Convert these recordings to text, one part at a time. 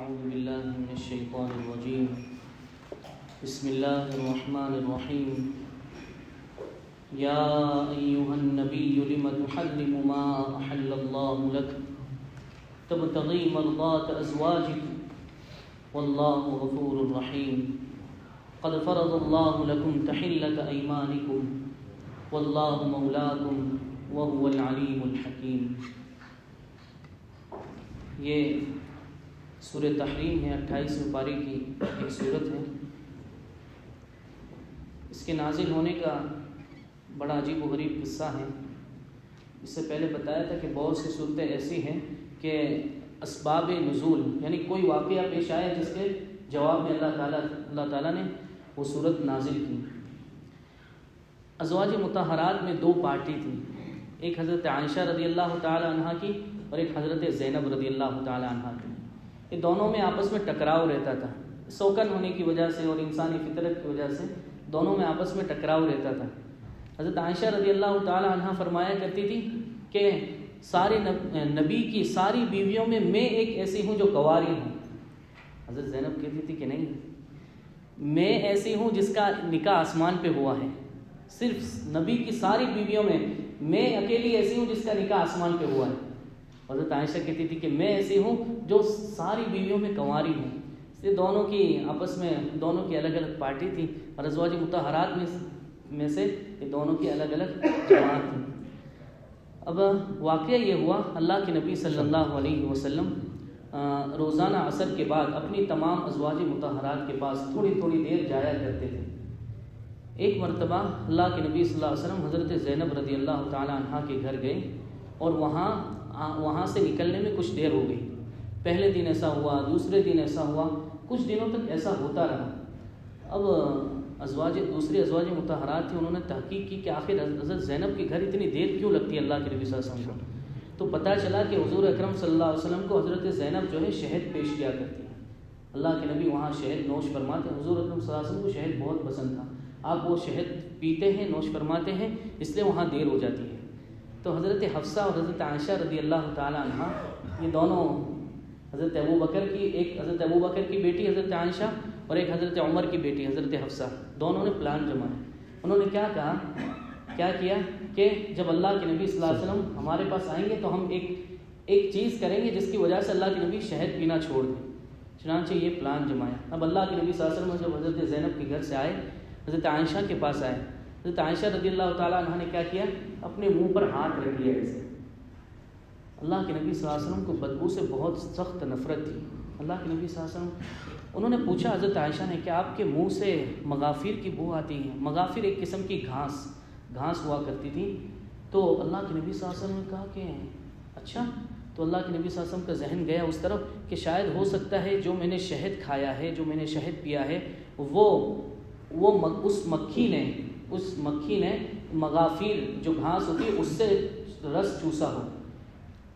أعوذ بالله من الشيطان الرجيم. بسم الله الرحمن الرحيم. يا أيها النبي لم تحرم ما أحل الله لك تبتغي مرضات أزواجك والله غفور رحيم. قد فرض الله لكم تحلة أيمانكم والله مولاكم وهو العليم الحكيم. یہ سورہ تحریم ہے، 28ویں پارے کی ایک سورت ہے. اس کے نازل ہونے کا بڑا عجیب و غریب قصہ ہے. اس سے پہلے بتایا تھا کہ بہت سی صورتیں ایسی ہیں کہ اسباب نزول یعنی کوئی واقعہ پیش آیا جس کے جواب میں اللہ تعالیٰ نے وہ صورت نازل کی. ازواج مطہرات میں دو پارٹی تھیں، ایک حضرت عائشہ رضی اللہ تعالی عنہ کی اور ایک حضرت زینب رضی اللہ تعالی عنہ کی. یہ دونوں میں آپس میں ٹکراؤ رہتا تھا، سوکن ہونے کی وجہ سے اور انسانی فطرت کی وجہ سے دونوں میں آپس میں ٹکراؤ رہتا تھا. حضرت عائشہ رضی اللہ تعالی عنہ فرمایا کرتی تھی کہ سارے نبی کی ساری بیویوں میں ایک ایسی ہوں جو کنواری ہوں. حضرت زینب کہتی تھی کہ نہیں، میں ایسی ہوں جس کا نکاح آسمان پہ ہوا ہے. صرف نبی کی ساری بیویوں میں اکیلی ایسی ہوں جس کا نکاح آسمان پہ ہوا ہے. حضرت عائشہ کہتی تھی کہ میں ایسی ہوں جو ساری بیویوں میں کنواری ہوں. یہ دونوں کی آپس میں دونوں کی الگ الگ پارٹی تھی اور ازواج مطہرات میں سے یہ دونوں کی الگ الگ جماعت تھی. اب واقعہ یہ ہوا، اللہ کے نبی صلی اللہ علیہ وسلم روزانہ عصر کے بعد اپنی تمام ازواج مطہرات کے پاس تھوڑی تھوڑی دیر جایا کرتے تھے. ایک مرتبہ اللہ کے نبی صلی اللہ علیہ وسلم حضرت زینب رضی اللہ تعالی عنہ کے گھر گئے اور وہاں سے نکلنے میں کچھ دیر ہو گئی. پہلے دن ایسا ہوا، دوسرے دن ایسا ہوا، کچھ دنوں تک ایسا ہوتا رہا. اب دوسری ازواج مطہرات تھیں، انہوں نے تحقیق کی کہ آخر حضرت زینب کے گھر اتنی دیر کیوں لگتی ہے اللہ کے نبی صلی اللہ علیہ وسلم کو. تو پتہ چلا کہ حضور اکرم صلی اللہ علیہ وسلم کو حضرت زینب جو ہے شہد پیش کیا کرتی ہے. اللہ کے نبی وہاں شہد نوش فرماتے ہیں. حضور اکرم صلی اللہ علیہ وسلم کو شہد بہت پسند تھا، آپ وہ شہد پیتے ہیں، نوش فرماتے ہیں، اس لیے وہاں دیر ہو جاتی ہے. تو حضرت حفصہ اور حضرت عائشہ رضی اللہ تعالی عنہ یہ دونوں حضرت ابوبکر کی بیٹی حضرت عائشہ اور ایک حضرت عمر کی بیٹی حضرت حفصہ، دونوں نے پلان جمایا. انہوں نے کیا کیا کہ جب اللہ کے نبی صلی اللہ علیہ وسلم ہمارے پاس آئیں گے تو ہم ایک چیز کریں گے جس کی وجہ سے اللہ کے نبی شہد پینا چھوڑ دیں. چنانچہ یہ پلان جمایا. اب اللہ کے نبی صلی اللہ علیہ وسلم جب حضرت زینب کے گھر سے آئے، حضرت عائشہ کے پاس آئے، حضرت عائشہ رضی اللہ تعالیٰ عنہ نے کیا کیا، اپنے منہ پر ہاتھ رکھ لیا ایسے. اللہ کے نبی صلی اللہ علیہ وسلم کو بدبو سے بہت سخت نفرت تھی. اللہ کے نبی صلی اللہ علیہ وسلم انہوں نے پوچھا حضرت عائشہ نے کہ آپ کے منہ سے مغافیر کی بو آتی ہے. مغافیر ایک قسم کی گھاس ہوا کرتی تھی. تو اللہ کے نبی صلی اللہ علیہ وسلم نے کہا کہ اچھا. تو اللہ کے نبی صلی اللہ علیہ وسلم کا ذہن گیا اس طرف کہ شاید ہو سکتا ہے جو میں نے شہد کھایا ہے، جو میں نے شہد پیا ہے، اس مکھی نے مغافیر جو گھاس ہوتی ہے اس سے رس چوسا ہو.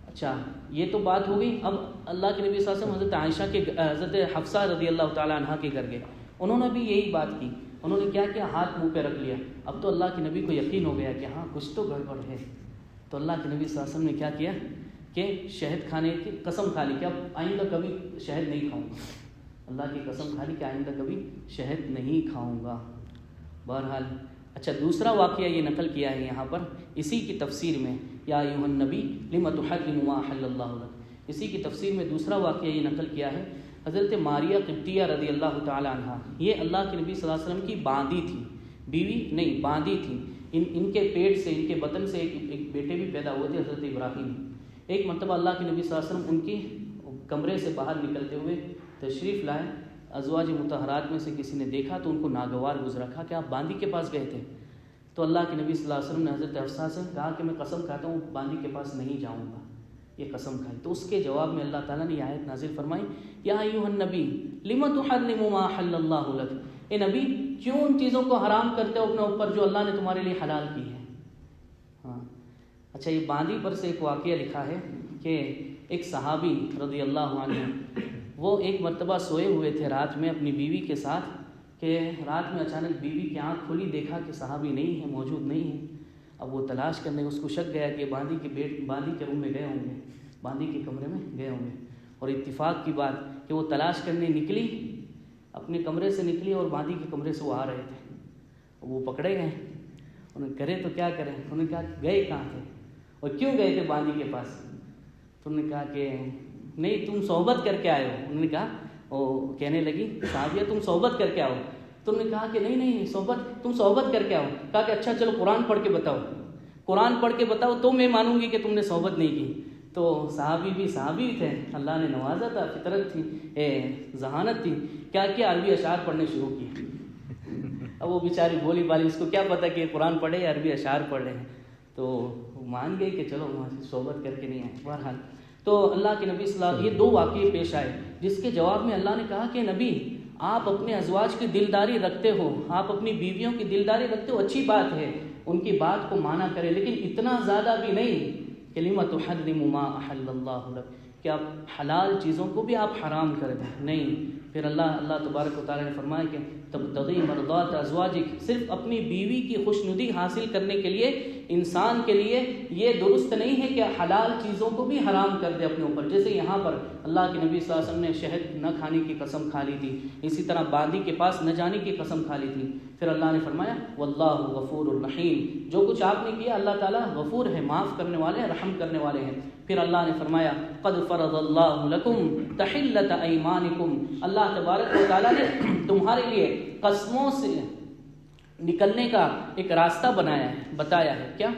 اچھا یہ تو بات ہو گئی. اب اللہ کے نبی صلی اللہ علیہ وسلم حضرت حفصہ رضی اللہ تعالیٰ عنہ کے گھر گئے. انہوں نے بھی یہی بات کی. انہوں نے کیا کیا، ہاتھ منہ پہ رکھ لیا. اب تو اللہ کے نبی کو یقین ہو گیا کہ ہاں کچھ تو گڑبڑ ہے. تو اللہ کے نبی صلی اللہ علیہ وسلم نے کیا کیا کہ شہد کھانے کی قسم کھا لی کہ اب آئندہ کبھی شہد نہیں کھاؤں گا. اللہ کی قسم کھا لی کہ آئندہ کبھی شہد نہیں کھاؤں گا. بہرحال اچھا دوسرا واقعہ یہ نقل کیا ہے یہاں پر اسی کی تفسیر میں، یا ایھا النبی لم تحرم ما احل اللہ لک. اسی کی تفسیر میں دوسرا واقعہ یہ نقل کیا ہے حضرت ماریہ قبطیہ رضی اللہ تعالی عنہ. یہ اللہ کے نبی صلی اللہ علیہ وسلم کی باندی تھی، بیوی نہیں باندی تھی. ان کے پیٹ سے، ان کے بطن سے ایک بیٹے بھی پیدا ہوئے تھے حضرت ابراہیم. ایک مرتبہ اللہ کے نبی صلی اللہ علیہ وسلم ان کی کمرے سے باہر نکلتے ہوئے تشریف لائے. ازواج مطہرات میں سے کسی نے دیکھا تو ان کو ناگوار گزرا. کہا کہ آپ باندی کے پاس گئے تھے. تو اللہ کے نبی صلی اللہ علیہ وسلم نے حضرت حفصہ سے کہا کہ میں قسم کھاتا ہوں باندی کے پاس نہیں جاؤں گا. یہ قسم کھائی. تو اس کے جواب میں اللہ تعالیٰ نے یہ آیت نازل فرمائی، یا ایھا النبی لم تحرم ما احل اللہ لک. اے نبی کیوں ان چیزوں کو حرام کرتے ہو اپنے اوپر جو اللہ نے تمہارے لیے حلال کی ہے. ہاں اچھا یہ باندی پر سے ایک واقعہ لکھا ہے کہ ایک صحابی رضی اللہ عنہ وہ ایک مرتبہ سوئے ہوئے تھے رات میں اپنی بیوی کے ساتھ کہ رات میں اچانک بیوی کی آنکھ کھلی، دیکھا کہ صحابی نہیں ہے، موجود نہیں ہے. اب وہ تلاش کرنے اس کو شک گیا کہ باندی کے روم میں گئے ہوں گے، باندی کے کمرے میں گئے ہوں گے. اور اتفاق کی بات کہ وہ تلاش کرنے نکلی، اپنے کمرے سے نکلی اور باندی کے کمرے سے وہ آ رہے تھے، وہ پکڑے گئے۔ انہوں نے کرے تو کیا کریں، انہوں نے کہا گئے کہاں تھے اور کیوں گئے تھے باندی کے پاس؟ تو انہوں نے کہا کہ نہیں تم صحبت کر کے آئے ہو۔ انہوں نے کہا، وہ کہنے لگی صحابیہ تم صحبت کر کے آؤ۔ تو انہوں نے کہا کہ نہیں تم صحبت کر کے آؤ۔ کہا کہ اچھا چلو قرآن پڑھ کے بتاؤ، قرآن پڑھ کے بتاؤ تو میں مانوں گی کہ تم نے صحبت نہیں کی۔ تو صحابی بھی صحابی تھے، اللہ نے نوازا تھا، فطرت تھی، ذہانت تھی، کیا کیا عربی اشعار پڑھنے شروع کیے۔ اب وہ بیچاری بولی بالی، اس کو کیا پتہ کہ قرآن پڑھے یا عربی اشعار پڑھ رہے ہیں، تو مان گئی کہ چلو صحبت کر کے نہیں آئے۔ بہرحال تو اللہ کے نبی صلی اللہ علیہ وسلم یہ دو واقعے پیش آئے، جس کے جواب میں اللہ نے کہا کہ نبی آپ اپنے ازواج کی دلداری رکھتے ہو، آپ اپنی بیویوں کی دلداری رکھتے ہو، اچھی بات ہے، ان کی بات کو مانا کرے، لیکن اتنا زیادہ بھی نہیں کہ لم تحرم ما احل اللہ لک، کہ آپ حلال چیزوں کو بھی آپ حرام کر دیں، نہیں۔ پھر اللہ تبارک و تعالیٰ نے فرمایا کہ تبتغی مرضات ازواجک، صرف اپنی بیوی کی خوشنودی حاصل کرنے کے لیے انسان کے لیے یہ درست نہیں ہے کہ حلال چیزوں کو بھی حرام کر دے اپنے اوپر۔ جیسے یہاں پر اللہ کے نبی صلی اللہ علیہ وسلم نے شہد نہ کھانے کی قسم کھا لی تھی، اسی طرح باندی کے پاس نہ جانے کی قسم کھا لی تھی۔ پھر اللہ نے فرمایا واللہ غفور الرحیم، جو کچھ آپ نے کیا اللہ تعالیٰ غفور ہے، معاف کرنے والے ہیں، رحم کرنے والے ہیں۔ پھر اللہ نے فرمایا قد فرض اللہ لکم تحلۃ ایمانکم، اللہ تبارک و تعالیٰ نے تمہارے لیے قسموں سے نکلنے کا ایک راستہ بتایا ہے۔ کیا؟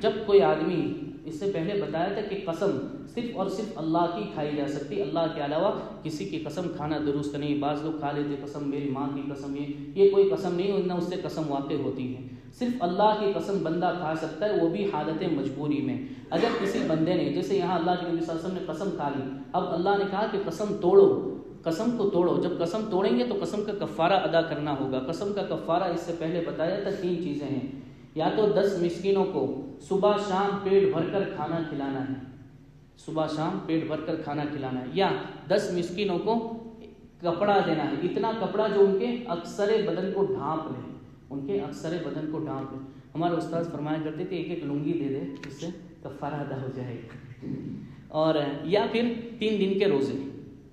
جب کوئی آدمی، اس سے پہلے بتایا تھا کہ قسم صرف اور صرف اللہ کی کھائی جا سکتی، اللہ کے علاوہ کسی کی قسم کھانا درست نہیں۔ بعض لوگ کھا لیتے قسم میری ماں کی قسم، یہ کوئی قسم نہیں، نہ اس سے قسم واقع ہوتی ہے۔ صرف اللہ کی قسم بندہ کھا سکتا ہے، وہ بھی حالت مجبوری میں۔ اگر کسی بندے نے، جیسے یہاں اللہ کے نبی صلی اللہ علیہ وسلم نے قسم کھا لی، اب اللہ نے کہا کہ قسم توڑو، قسم کو توڑو۔ جب قسم توڑیں گے تو قسم کا کفارہ ادا کرنا ہوگا۔ قسم کا کفارہ اس سے پہلے بتایا تھا 3 چیزیں ہیں، یا تو 10 مسکینوں کو صبح شام پیٹ بھر کر کھانا کھلانا ہے، صبح شام پیٹ بھر کر کھانا کھلانا ہے، یا 10 مسکینوں کو کپڑا دینا ہے، اتنا کپڑا جو ان کے اکثر بدن کو ڈھانپ لے، ان کے اکثر بدن کو ڈھانپ لے۔ ہمارے استاد فرمایا کرتے تھے ایک لنگی دے دے، اس سے کفارہ ادا ہو جائے گا۔ اور یا پھر 3 دن کے روزے،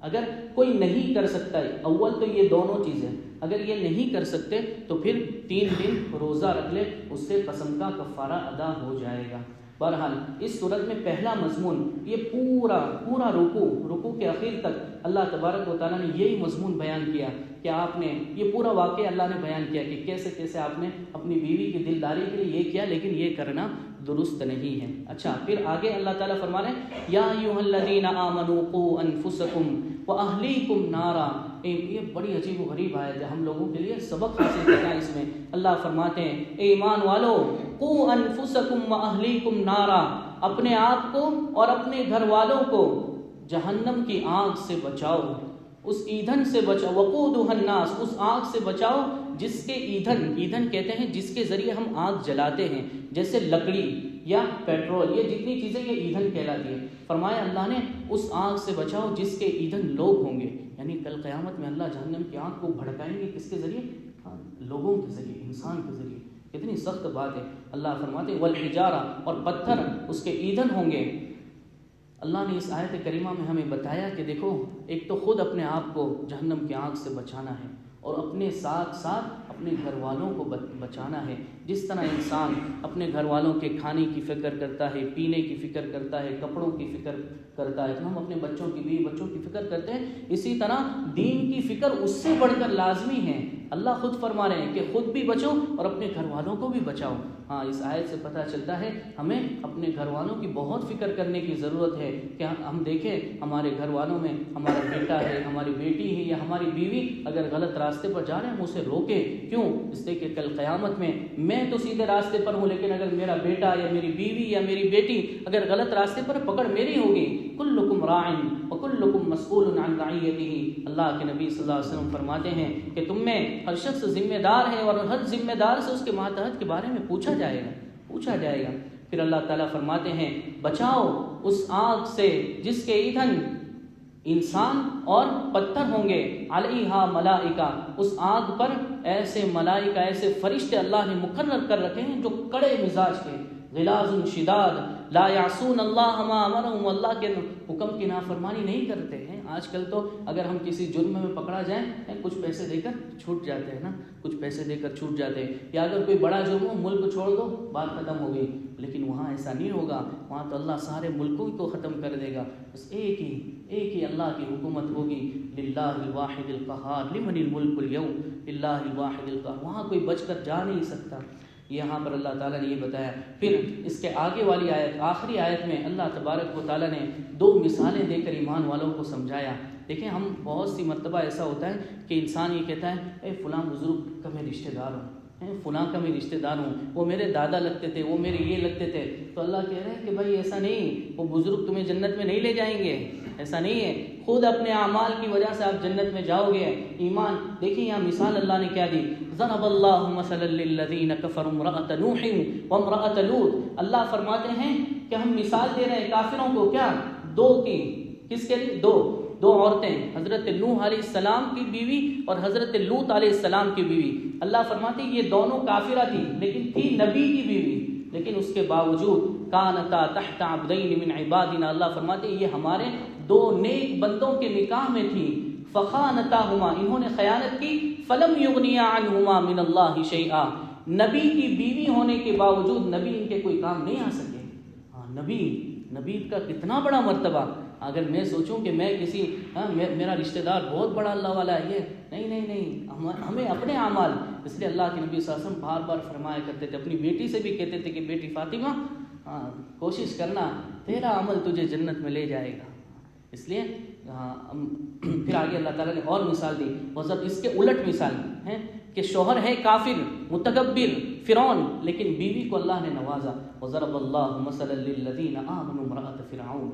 اگر کوئی نہیں کر سکتا ہے، اول تو یہ دونوں چیزیں، اگر یہ نہیں کر سکتے تو پھر 3 دن روزہ رکھ لے، اس سے قسم کا کفارہ ادا ہو جائے گا۔ بہرحال اس صورت میں پہلا مضمون یہ پورا رکوع کے اخیر تک اللہ تبارک و تعالیٰ نے یہی مضمون بیان کیا کہ آپ نے یہ پورا واقعہ اللہ نے بیان کیا کہ کیسے کیسے آپ نے اپنی بیوی کی دلداری کے لیے یہ کیا، لیکن یہ کرنا درست نہیں ہے۔ اچھا، پھر آگے اللہ تعالیٰ فرما رہے ہیں یا ایھا الذین آمنوا قوا انفسکم واہلیکم نارا، یہ بڑی عجیب و غریب آیت ہے، ہم لوگوں کے لیے سبق حاصل کرنا ہے اس میں۔ اللہ فرماتے ہیں اے ایمان والو قوا انفسکم واہلیکم نارا، اپنے آپ کو اور اپنے گھر والوں کو جہنم کی آگ سے بچاؤ، اس ایندھن سے بچاؤ، وقودھا الناس، اس آگ سے بچاؤ جس کے ایندھن کہتے ہیں جس کے ذریعے ہم آگ جلاتے ہیں، جیسے لکڑی یا پیٹرول، یہ جتنی چیزیں یہ ایندھن کہلاتی ہے۔ فرمایا اللہ نے اس آگ سے بچاؤ جس کے ایندھن لوگ ہوں گے، یعنی کل قیامت میں اللہ جہنم کی آگ کو بھڑکائیں گے، کس کے ذریعے؟ لوگوں کے ذریعے، انسان کے ذریعے۔ کتنی سخت بات ہے۔ اللہ فرماتے ہیں والحجارہ، اور پتھر اس کے ایندھن ہوں گے۔ اللہ نے اس آیت کریمہ میں ہمیں بتایا کہ دیکھو، ایک تو خود اپنے آپ کو جہنم کی آگ سے بچانا ہے، اور اپنے ساتھ ساتھ اپنے گھر والوں کو بچانا ہے۔ جس طرح انسان اپنے گھر والوں کے کھانے کی فکر کرتا ہے، پینے کی فکر کرتا ہے، کپڑوں کی فکر کرتا ہے، تو ہم اپنے بچوں کی بھی بچوں کی فکر کرتے ہیں، اسی طرح دین کی فکر اس سے بڑھ کر لازمی ہے۔ اللہ خود فرما رہے ہیں کہ خود بھی بچو اور اپنے گھر والوں کو بھی بچاؤ۔ ہاں، اس آیت سے پتہ چلتا ہے ہمیں اپنے گھر والوں کی بہت فکر کرنے کی ضرورت ہے کہ ہم دیکھیں ہمارے گھر والوں میں ہمارا بیٹا ہے، ہماری بیٹی ہے یا ہماری بیوی اگر غلط راستے پر جا رہے ہیں ہم اسے روکیں۔ کیوں؟ اس لیے کہ کل قیامت میں تو سیدھے راستے پر ہوں، لیکن اگر میرا بیٹا یا میری بیوی یا میری بیٹی اگر غلط راستے پر، پکڑ میری ہوگی۔ کلکم راع وکلکم مسئول عن رعیتہ، اللہ کے نبی صلی اللہ علیہ وسلم فرماتے ہیں کہ تم میں ہر شخص ذمہ دار ہے، اور ہر ذمہ دار سے اس کے ماتحت کے بارے میں پوچھا جائے گا۔ پھر اللہ تعالیٰ فرماتے ہیں بچاؤ اس آگ سے جس کے ایندھن انسان اور پتھر ہوں گے، علیہا ملائکہ، اس آگ پر ایسے ملائکہ، ایسے فرشتے اللہ نے مقرر کر رکھے ہیں جو کڑے مزاج کے، غلاظ شداد لا یعصون اللہ ما امرهم، اللہ کے حکم کی نافرمانی نہیں کرتے ہیں۔ آج کل تو اگر ہم کسی جرم میں پکڑا جائیں کچھ پیسے دے کر چھوٹ جاتے ہیں نا، کچھ پیسے دے کر چھوٹ جاتے ہیں، یا اگر کوئی بڑا جرم ہو ملک چھوڑ دو بات ختم ہو گئی، لیکن وہاں ایسا نہیں ہوگا، وہاں تو اللہ سارے ملکوں کو ختم کر دے گا، بس ایک ہی اللہ کی حکومت ہوگی، للہ الواحد القہار لمن الملک اليوم للہ الواحد القہار، وہاں کوئی بچ کر جا نہیں سکتا۔ یہاں پر اللہ تعالیٰ نے یہ بتایا۔ پھر اس کے آگے والی آیت، آخری آیت میں اللہ تبارک و تعالیٰ نے 2 مثالیں دے کر ایمان والوں کو سمجھایا۔ دیکھیں ہم بہت سی مرتبہ ایسا ہوتا ہے کہ انسان یہ کہتا ہے اے فلاں بزرگ کا میں رشتہ دار ہوں، فلاں کا میں رشتہ دار ہوں، وہ میرے دادا لگتے تھے، وہ میرے یہ لگتے تھے، تو اللہ کہہ رہے ہیں کہ بھائی ایسا نہیں، وہ بزرگ تمہیں جنت میں نہیں لے جائیں گے، ایسا نہیں ہے، خود اپنے اعمال کی وجہ سے آپ جنت میں جاؤ گے۔ ایمان دیکھیں یہاں مثال اللہ نے کیا دی، ضرب اللہ مثلا للذین کفروا امرأۃ نوح وامرأۃ لوط، اللہ فرماتے ہیں کہ ہم مثال دے رہے ہیں کافروں کو، کیا 2 کی، کس کے لیے؟ 2 عورتیں، حضرت نوح علیہ السلام کی بیوی اور حضرت لوط علیہ السلام کی بیوی۔ اللہ فرماتے ہیں یہ دونوں کافرہ تھی لیکن تھی نبی کی بیوی، لیکن اس کے باوجود کانتا تحت عبدین من عبادنا، اللہ فرماتے ہیں یہ ہمارے 2 نیک بندوں کے نکاح میں تھی، فخانتاہما، انہوں نے خیانت کی، فلم یغنیا عنہما من اللہ شیئا، نبی کی بیوی ہونے کے باوجود نبی ان کے کوئی کام نہیں آ سکے۔ ہاں نبی کا کتنا بڑا مرتبہ، اگر میں سوچوں کہ میں کسی میرا رشتہ دار بہت بڑا اللہ والا ہے، یہ نہیں، ہمیں اپنے اعمال، اس لیے اللہ کے نبی صلی اللہ علیہ وسلم بار بار فرمایا کرتے تھے، اپنی بیٹی سے بھی کہتے تھے کہ بیٹی فاطمہ کوشش کرنا تیرا عمل تجھے جنت میں لے جائے گا۔ اس لیے پھر آگے اللہ تعالیٰ نے اور مثال دی، مطلب اس کے الٹ مثال ہے کہ شوہر ہے کافر متکبر فرعون، لیکن بیوی کو اللہ نے نوازا، وضرب اللہ مثلا للذین آمنوا امرأۃ فرعون،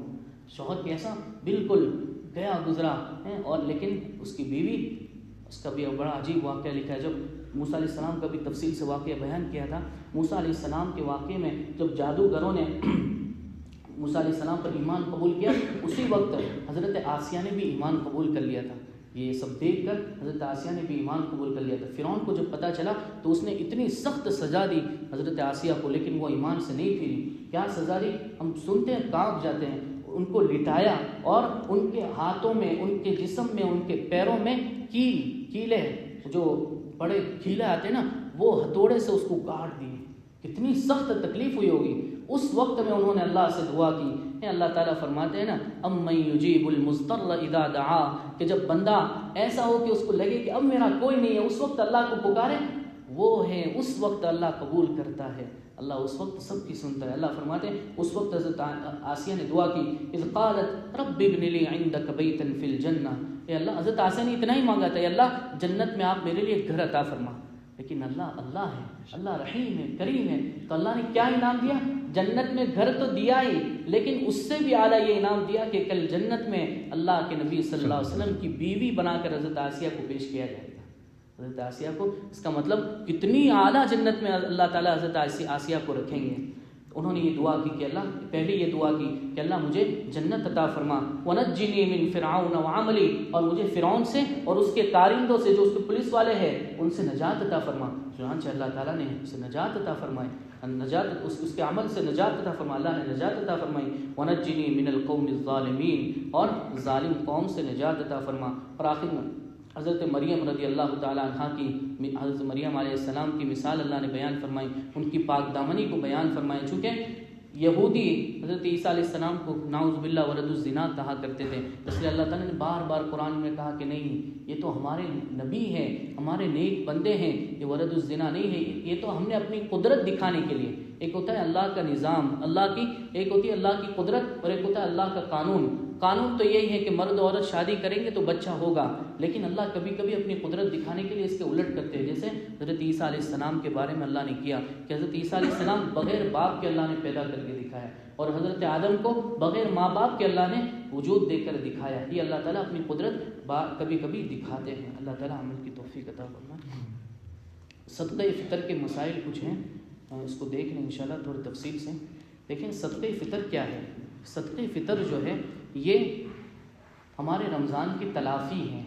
شوہر کیسا بالکل گیا گزرا ہے، اور لیکن اس کی بیوی، اس کا بھی بڑا عجیب واقعہ لکھا ہے۔ جب موسیٰ علیہ السلام کا بھی تفصیل سے واقعہ بیان کیا تھا، موسیٰ علیہ السلام کے واقعے میں جب جادوگروں نے موسیٰ علیہ السلام پر ایمان قبول کیا، اسی وقت حضرت آسیہ نے بھی ایمان قبول کر لیا تھا۔ یہ سب دیکھ کر حضرت آسیہ نے بھی ایمان قبول کر لیا تھا۔ فرعون کو جب پتہ چلا تو اس نے اتنی سخت سزا دی حضرت آسیہ کو، لیکن وہ ایمان سے نہیں پھری۔ کیا سزا دی ہم سنتے ہیں کانپ جاتے ہیں۔ ان کو لٹایا اور ان کے ہاتھوں میں، ان کے جسم میں، ان کے پیروں میں کیلے، جو بڑے کیلے آتے ہیں نا، وہ ہتھوڑے سے اس کو کاٹ دیے۔ کتنی سخت تکلیف ہوئی ہوگی۔ اس وقت میں انہوں نے اللہ سے دعا کی۔ اللہ تعالیٰ فرماتے ہیں نا، امن یجیب المضطر اذا دعا، کہ جب بندہ ایسا ہو کہ اس کو لگے کہ اب میرا کوئی نہیں ہے، اس وقت اللہ کو پکارے، وہ ہے اس وقت اللہ قبول کرتا ہے، اللہ اس وقت سب کی سنتا ہے۔ اللہ فرماتے ہیں اس وقت حضرت آسیہ نے دعا کی، اذ قالت رب ابن لی عندک بیتا فی الجنہ، اے اللہ، حضرت آسیہ نے اتنا ہی مانگا تھا، اے اللہ جنت میں آپ میرے لیے گھر عطا فرما، لیکن اللہ ہے، اللہ رحیم ہے، کریم ہے، تو اللہ نے کیا انعام دیا؟ جنت میں گھر تو دیا ہی، لیکن اس سے بھی اعلیٰ یہ انعام دیا کہ کل جنت میں اللہ کے نبی صلی اللہ علیہ وسلم کی بیوی بنا کر حضرت آسیہ کو پیش کیا جائے گا۔ حضرت آسیہ کو، اس کا مطلب کتنی اعلیٰ جنت میں اللہ تعالیٰ حضرت آسیہ کو رکھیں گے۔ انہوں نے یہ دعا کی کہ اللہ، پہلے یہ دعا کی کہ اللہ مجھے جنت عطا فرما، وَنَجِّنِي مِن فِرْعَوْنَ وَعَمَلِي، اور مجھے فرعون سے اور اس کے کارندوں سے، جو اس کے پولیس والے ہیں، ان سے نجات عطا فرما۔ چنانچہ اللہ تعالیٰ نے اسے نجات عطا فرمائی، اس کے عمل سے نجات عطا فرما، اللہ نے نجات عطا فرمائی۔ وَنَجِّنِي مِنَ الْقَوْمِ الظَّالِمِينَ، اور ظالم قوم سے نجات عطا فرما۔ اور آخر میں حضرت مریم رضی اللہ تعالی عنہ کی، حضرت مریم علیہ السلام کی مثال اللہ نے بیان فرمائی، ان کی پاک دامنی کو بیان فرمائی۔ چونکہ یہودی حضرت عیسیٰ علیہ السلام کو نعوذ باللہ ولد الزنا کہا کرتے تھے، اس لیے اللہ تعالیٰ نے بار بار قرآن میں کہا کہ نہیں، یہ تو ہمارے نبی ہیں، ہمارے نیک بندے ہیں، یہ ولد الزنا نہیں ہے، یہ تو ہم نے اپنی قدرت دکھانے کے لیے، ایک ہوتا ہے اللہ کا نظام، اللہ کی ایک ہوتی ہے اللہ کی قدرت، اور ایک ہوتا ہے اللہ کا قانون۔ قانون تو یہی ہے کہ مرد اور عورت شادی کریں گے تو بچہ ہوگا، لیکن اللہ کبھی کبھی اپنی قدرت دکھانے کے لیے اس کے الٹ کرتے ہیں، جیسے حضرت عیسیٰ علیہ السلام کے بارے میں اللہ نے کیا کہ حضرت عیسیٰ علیہ السلام بغیر باپ کے اللہ نے پیدا کر کے دکھایا، اور حضرت آدم کو بغیر ماں باپ کے اللہ نے وجود دے کر دکھایا۔ یہ اللہ تعالیٰ اپنی قدرت کبھی کبھی دکھاتے ہیں۔ اللہ تعالیٰ عمل کی توفیق عطا فرمائے۔ صدقہ فطر کے مسائل کچھ ہیں، اس کو دیکھ لیں انشاءاللہ تھوڑی تفصیل سے۔ دیکھیں صدقہ فطر کیا ہے۔ صدقہ فطر جو ہے یہ ہمارے رمضان کی تلافی ہے۔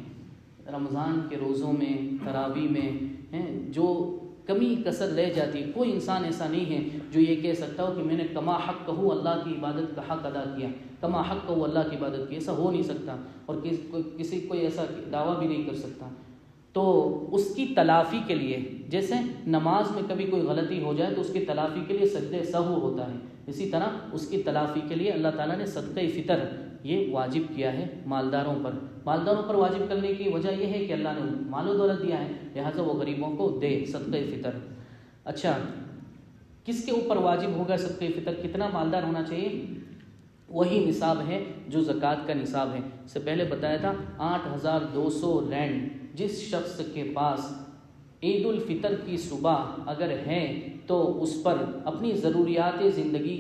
رمضان کے روزوں میں، تراویح میں جو کمی کسر رہ جاتی ہے. کوئی انسان ایسا نہیں ہے جو یہ کہہ سکتا ہو کہ میں نے کما حق کہوں اللہ کی عبادت کا حق ادا کیا, کما حق کہوں اللہ کی عبادت کی. ایسا ہو نہیں سکتا, اور کسی کوئی ایسا دعویٰ بھی نہیں کر سکتا. تو اس کی تلافی کے لیے, جیسے نماز میں کبھی کوئی غلطی ہو جائے تو اس کی تلافی کے لیے سجدہ سہو ہوتا ہے, اسی طرح اس کی تلافی کے لیے اللہ تعالیٰ نے صدقہ فطر یہ واجب کیا ہے مالداروں پر. مالداروں پر واجب کرنے کی وجہ یہ ہے کہ اللہ نے مال و دولت دیا ہے, لہٰذا وہ غریبوں کو دے صدقہ فطر. اچھا, کس کے اوپر واجب ہوگا صدقہ فطر؟ کتنا مالدار ہونا چاہیے؟ وہی نصاب ہے جو زکوٰۃ کا نصاب ہے. اس سے پہلے بتایا تھا 8,200 رینڈ جس شخص کے پاس عید الفطر کی صبح اگر ہے تو اس پر اپنی ضروریات زندگی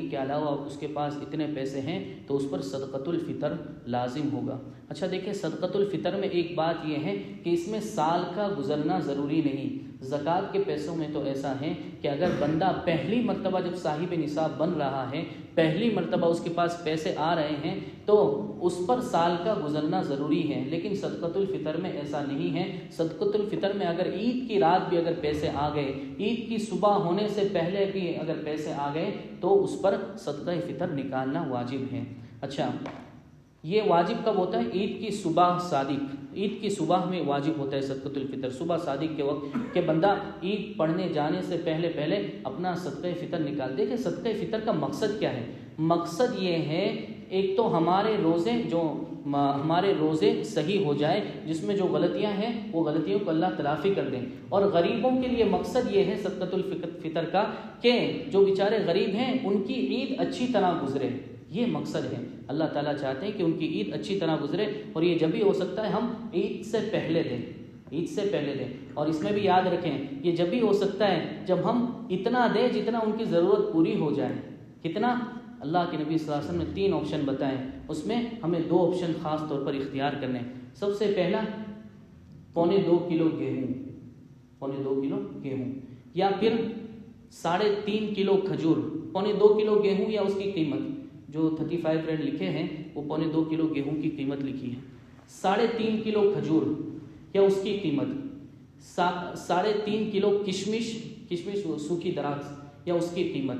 کے علاوہ اس کے پاس اتنے پیسے ہیں تو اس پر صدقۃ الفطر لازم ہوگا. اچھا دیکھیں, صدقۃ الفطر میں ایک بات یہ ہے کہ اس میں سال کا گزرنا ضروری نہیں. زکوٰۃ کے پیسوں میں تو ایسا ہے کہ اگر بندہ پہلی مرتبہ جب صاحب نصاب بن رہا ہے, پہلی مرتبہ اس کے پاس پیسے آ رہے ہیں تو اس پر سال کا گزرنا ضروری ہے. لیکن صدقۃ الفطر میں ایسا نہیں ہے. صدقۃ الفطر میں اگر عید کی رات بھی اگر پیسے آ گئے, عید کی صبح ہونے سے پہلے بھی اگر پیسے آ گئے تو اس پر صدقہ فطر نکالنا واجب ہے. اچھا, یہ واجب کب ہوتا ہے؟ عید کی صبح صادق, عید کی صبح میں واجب ہوتا ہے صدقۃ الفطر. صبح صادق کے وقت کہ بندہ عید پڑھنے جانے سے پہلے اپنا صدقہ فطر نکال دے. کہ صدقہ فطر کا مقصد کیا ہے؟ مقصد یہ ہے ایک تو ہمارے روزے صحیح ہو جائے, جس میں جو غلطیاں ہیں وہ غلطیوں کو اللہ تلافی کر دیں. اور غریبوں کے لیے مقصد یہ ہے صدقۃ الفطر کا کہ جو بیچارے غریب ہیں ان کی عید اچھی طرح گزرے. یہ مقصد ہے. اللہ تعالیٰ چاہتے ہیں کہ ان کی عید اچھی طرح گزرے, اور یہ جب بھی ہو سکتا ہے ہم عید سے پہلے دیں. اور اس میں بھی یاد رکھیں, یہ جب بھی ہو سکتا ہے جب ہم اتنا دیں جتنا ان کی ضرورت پوری ہو جائے. کتنا؟ اللہ کے نبی صلی اللہ علیہ وسلم نے 3 آپشن بتائے, اس میں ہمیں 2 آپشن خاص طور پر اختیار کرنے. سب سے پہلا 2.25 کلو گیہوں, یا پھر 3.5 کلو کھجور. 2.25 کلو گیہوں یا اس کی قیمت جو 35 رینڈ لکھے ہیں وہ 2.25 کلو گیہوں کی قیمت لکھی ہے. 3.5 کلو کھجور یا اس کی قیمت. 3.5 کلو کشمش سوکھی دراز یا اس کی قیمت.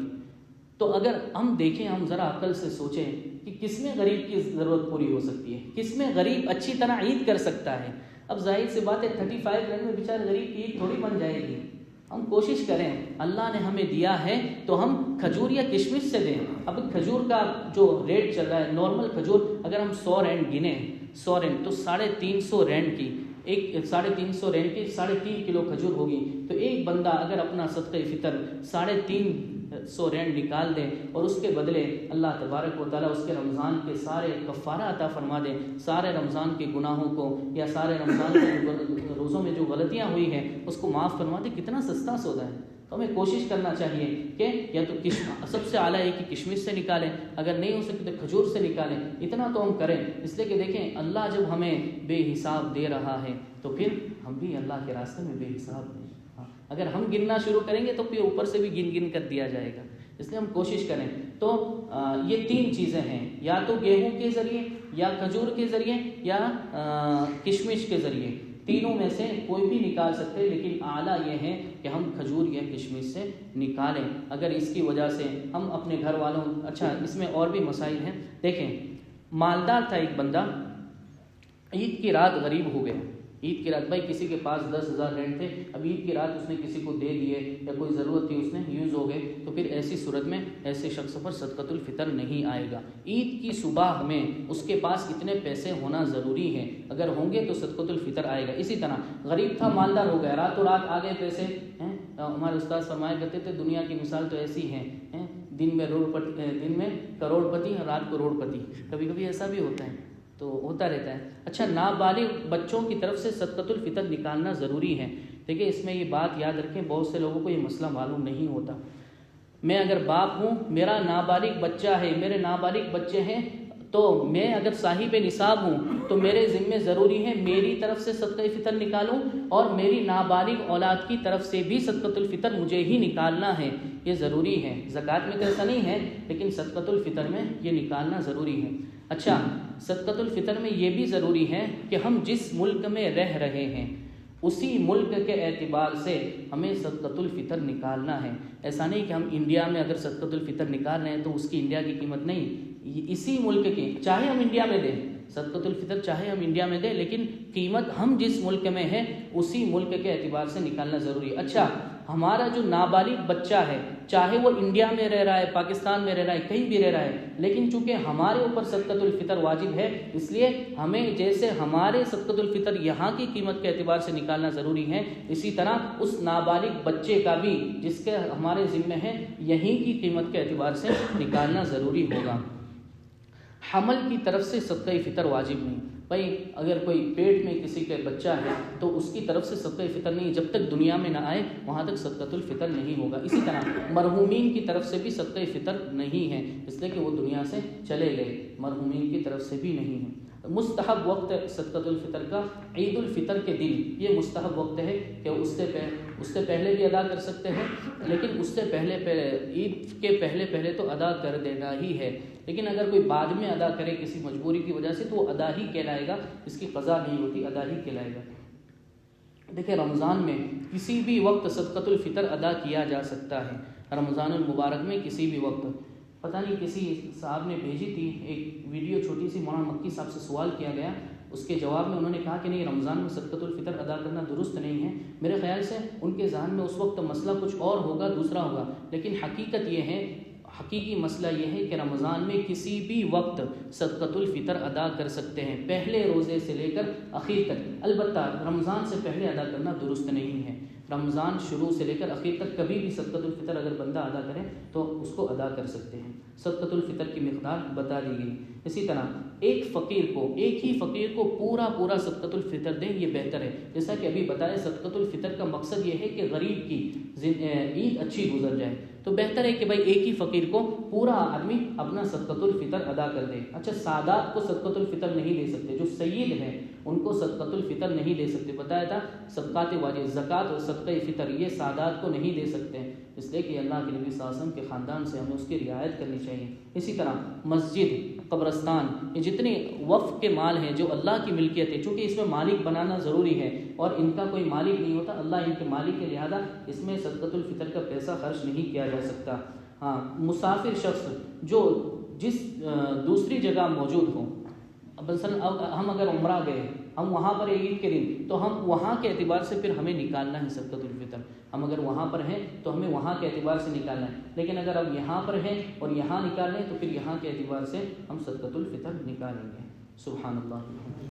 تو اگر ہم دیکھیں, ہم ذرا عقل سے سوچیں کہ کس میں غریب کی ضرورت پوری ہو سکتی ہے, کس میں غریب اچھی طرح عید کر سکتا ہے. اب ظاہر سی بات ہے 35 رینڈ میں بیچارے غریب کی عید تھوڑی بن جائے گی. ہم کوشش کریں, اللہ نے ہمیں دیا ہے تو ہم کھجور یا کشمش سے دیں. اب کھجور کا جو ریٹ چل رہا ہے, نارمل کھجور اگر ہم 100 رینڈ گنیں, 100 رینڈ تو 350 رینڈ کی 350 رینڈ کی 3.5 کلو کھجور ہوگی. تو ایک بندہ اگر اپنا صدقہ فطر 350 رینڈ نکال دے اور اس کے بدلے اللہ تبارک و تعالیٰ اس کے رمضان کے سارے کفارہ عطا فرما دے, سارے رمضان کے گناہوں کو یا سارے رمضان کے روزوں میں جو غلطیاں ہوئی ہیں اس کو معاف فرما دے, کتنا سستا سودا ہے. تو ہمیں کوشش کرنا چاہیے کہ یا تو سب سے اعلیٰ ہے کہ کشمش سے نکالیں, اگر نہیں ہو سکے تو کھجور سے نکالیں. اتنا تو ہم کریں, اس لیے کہ دیکھیں اللہ جب ہمیں بے حساب دے رہا ہے تو پھر ہم بھی اللہ کے راستے میں بے حساب دیں. اگر ہم گننا شروع کریں گے تو پھر اوپر سے بھی گن کر دیا جائے گا. اس لیے ہم کوشش کریں. تو یہ 3 چیزیں ہیں, یا تو گیہوں کے ذریعے یا کھجور کے ذریعے یا کشمش کے ذریعے. تینوں میں سے کوئی بھی نکال سکتے, لیکن اعلیٰ یہ ہے کہ ہم کھجور یا کشمش سے نکالیں. اگر اس کی وجہ سے ہم اپنے گھر والوں, اچھا اس میں اور بھی مسائل ہیں. دیکھیں, مالدار تھا ایک بندہ, عید کی رات غریب ہو گیا. عید کی رات, بھائی کسی کے پاس 10,000 رینڈ تھے, اب عید کی رات اس نے کسی کو دے دیے یا کوئی ضرورت تھی اس نے یوز ہو گئے, تو پھر ایسی صورت میں ایسے شخص پر صدقۃ الفطر نہیں آئے گا. عید کی صبح میں اس کے پاس اتنے پیسے ہونا ضروری ہے, اگر ہوں گے تو صدقۃ الفطر آئے گا. اسی طرح غریب تھا, مالدار ہو گیا, راتوں رات آ گئے پیسے. ہمارے استاد فرمایا کرتے تھے دنیا کی مثال تو ایسی ہے, دن میں کروڑ پتی اور رات کو روڑ پتی. کبھی کبھی ایسا بھی ہوتا ہے, تو ہوتا رہتا ہے. اچھا, نابالغ بچوں کی طرف سے صدقۃ الفطر نکالنا ضروری ہے. دیکھیں اس میں یہ بات یاد رکھیں, بہت سے لوگوں کو یہ مسئلہ معلوم نہیں ہوتا. میں اگر باپ ہوں, میرا نابالغ بچہ ہے, میرے نابالغ بچے ہیں, تو میں اگر صاحب نصاب ہوں تو میرے ذمے ضروری ہے میری طرف سے صدقہ فطر نکالوں, اور میری نابالغ اولاد کی طرف سے بھی صدقۃ الفطر مجھے ہی نکالنا ہے. یہ ضروری ہے. زکوٰۃ میں تو ایسا نہیں ہے, لیکن صدقۃ الفطر میں یہ نکالنا ضروری ہے. اچھا, صدقۃ الفطر میں یہ بھی ضروری ہے کہ ہم جس ملک میں رہ رہے ہیں اسی ملک کے اعتبار سے ہمیں صدقۃ الفطر نکالنا ہے۔ ایسا نہیں کہ ہم انڈیا میں اگر صدقۃ الفطر نکال رہے ہیں تو اس کی انڈیا کی قیمت نہیں، اسی ملک کی، چاہے ہم انڈیا میں دیں صدقۃ الفطر، چاہے ہم انڈیا میں دیں، لیکن قیمت ہم جس ملک میں ہیں اسی ملک کے اعتبار سے نکالنا ضروری ہے۔ اچھا، ہمارا جو نابالغ بچہ ہے، چاہے وہ انڈیا میں رہ رہا ہے، پاکستان میں رہ رہا ہے، کہیں بھی رہ رہا ہے، لیکن چونکہ ہمارے اوپر صدقۃ الفطر واجب ہے، اس لیے ہمیں جیسے ہمارے صدقۃ الفطر یہاں کی قیمت کے اعتبار سے نکالنا ضروری ہے، اسی طرح اس نابالغ بچے کا بھی جس کے ہمارے ذمہ ہے یہیں کی قیمت کے اعتبار سے نکالنا ضروری ہوگا۔ حمل کی طرف سے صدقہ فطر واجب نہیں، بھائی اگر کوئی پیٹ میں کسی کا بچہ ہے تو اس کی طرف سے صدقہ فطر نہیں، جب تک دنیا میں نہ آئے وہاں تک صدقۃ الفطر نہیں ہوگا۔ اسی طرح مرحومین کی طرف سے بھی صدقہ فطر نہیں ہے، اس لیے کہ وہ دنیا سے چلے گئے، مرحومین کی طرف سے بھی نہیں ہے۔ مستحب وقت صدقۃ الفطر کا عید الفطر کے دن، یہ مستحب وقت ہے کہ اس سے پہلے بھی ادا کر سکتے ہیں، لیکن اس سے پہلے عید کے پہلے تو ادا کر دینا ہی ہے، لیکن اگر کوئی بعد میں ادا کرے کسی مجبوری کی وجہ سے تو وہ ادا ہی کہلائے گا، اس کی قضا نہیں ہوتی، ادا ہی کہلائے گا۔ دیکھیں رمضان میں کسی بھی وقت صدقۃ الفطر ادا کیا جا سکتا ہے، رمضان المبارک میں کسی بھی وقت۔ پتہ نہیں کسی صاحب نے بھیجی تھی ایک ویڈیو چھوٹی سی، مولانا مکی صاحب سے سوال کیا گیا، اس کے جواب میں انہوں نے کہا کہ نہیں، رمضان میں صدقۃ الفطر ادا کرنا درست نہیں ہے۔ میرے خیال سے ان کے ذہن میں اس وقت مسئلہ کچھ اور ہوگا، دوسرا ہوگا، لیکن حقیقت یہ ہے، حقیقی مسئلہ یہ ہے کہ رمضان میں کسی بھی وقت صدقۃ الفطر ادا کر سکتے ہیں، پہلے روزے سے لے کر اخیر تک۔ البتہ رمضان سے پہلے ادا کرنا درست نہیں ہے، رمضان شروع سے لے کر اخیر تک کبھی بھی صدقۃ الفطر اگر بندہ ادا کرے تو اس کو ادا کر سکتے ہیں۔ صدقۃ الفطر کی مقدار بتا دی گئی۔ اسی طرح ایک ہی فقیر کو پورا صدقۃ الفطر دیں، یہ بہتر ہے۔ جیسا کہ ابھی بتایا، صدقۃ الفطر کا مقصد یہ ہے کہ غریب کی عید اچھی گزر جائے، تو بہتر ہے کہ بھائی ایک ہی فقیر کو پورا آدمی اپنا صدقۃ الفطر ادا کر دے۔ اچھا، سادات کو صدقۃ الفطر نہیں دے سکتے، جو سید ہیں ان کو صدقۃ الفطر نہیں دے سکتے، بتایا تھا صدقات واجب، زکوٰۃ اور صدقہ فطر یہ سادات کو نہیں دے سکتے، اس لیے کہ اللہ کے نبی صلی اللہ علیہ وسلم کے خاندان سے ہمیں اس کی رعایت کرنی چاہیے۔ اسی طرح مسجد، قبرستان، یہ جتنے وقف کے مال ہیں جو اللہ کی ملکیت ہے، چونکہ اس میں مالک بنانا ضروری ہے اور ان کا کوئی مالک نہیں ہوتا، اللہ ان کے مالک کے، لہذا اس میں صدقۃ الفطر کا پیسہ خرچ نہیں کیا جا سکتا۔ ہاں، مسافر شخص جو جس دوسری جگہ موجود ہوں، مثلا ہم اگر عمرہ گئے، ہم وہاں پر عید کے دن، تو ہم وہاں کے اعتبار سے پھر ہمیں نکالنا ہے صدقۃ الفطر، ہم اگر وہاں پر ہیں تو ہمیں وہاں کے اعتبار سے نکالنا ہے، لیکن اگر اب یہاں پر ہیں اور یہاں نکالیں تو پھر یہاں کے اعتبار سے ہم صدقۃ الفطر نکالیں گے۔ سبحان اللہ۔